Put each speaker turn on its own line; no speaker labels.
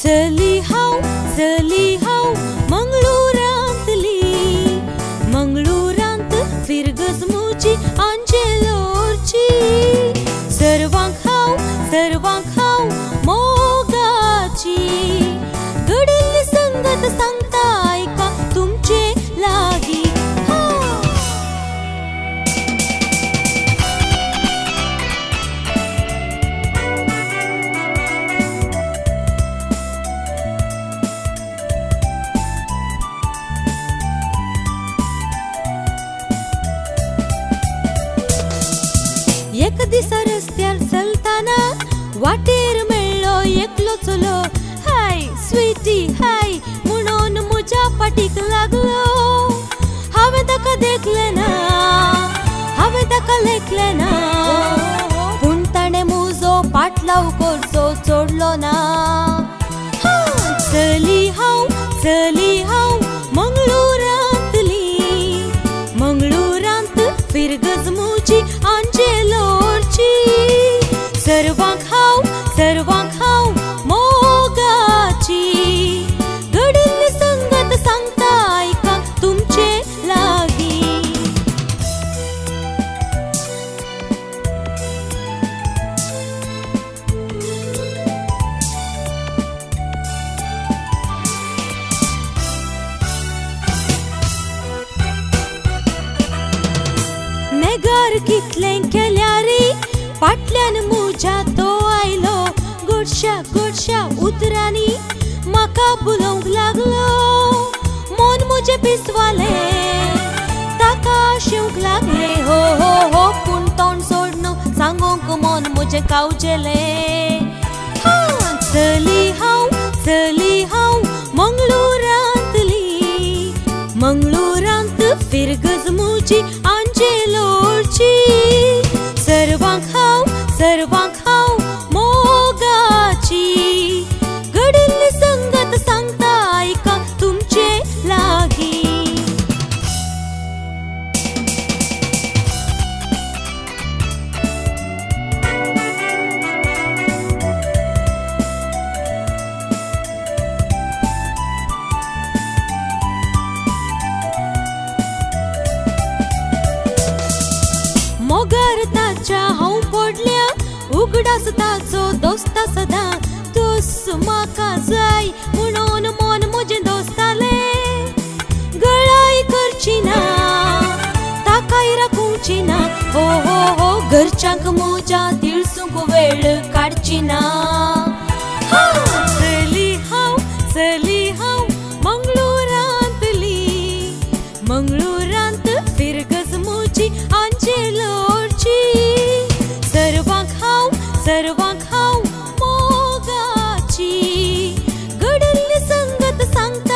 चली हांव मंगळूरांतली, मंगळूरांत फिरगस मुजी आंजेलोरची. सर्वांक हांव मोगाची, घडली संगत सांगता ऐका तुमचे लागी. एक दिसा रस्त्यार चलताना वाटेर मेळ्ळो एकलो चलो. हाय स्वीटी हाय म्हणून म्हज्या पाठीक लागलो. हांवें ताका देखलें ना, हांवें ताका लेखलें ना, पूण ताणें म्हजो पाटलाव करचो सोडलो ना. चली हांव मंगळूरांतली, मंगळूरांत फिरगज मुजी आंजेलोरची. सर्वांक हांव मोगाची, घडली संगत सांगता ऐका तुमचे लागी. नेगार कितलें केल्यारी फाटल्यान म्हज्या तो आयलो. गोडश्या उतरांनी म्हाका बुलोवंक लागलो. मन म्हजें पिसवालें, ताका शिवंक लागलें. हो पूण तोंड सोडून सांगोंक मन म्हजें कावचेलें. चली हांव मंगळूरांतली, मंगळूरांत फिरगज मुजी आंजेलोरची. सर्वांक हांव मोगाची, घडली संगत सांगता ऐका तुमचे लागी. मोगार ताच्या हांव पडल्या, उगडास ताचो दोस्ता सदां. दोस्त म्हाका जाय म्हणून मन म्हजें दोस्तालें. गळाई करची ना, ताकाय राखूची ना. हो घरच्यांक म्हज्या तिळसूंक वेळ काडची ना. चली हांव मंगळूरांतली, मंगळूरांत फिरगज मुजी आंजेलोरची. सर्वांक हांव मोगाची, घडली संगत सांगता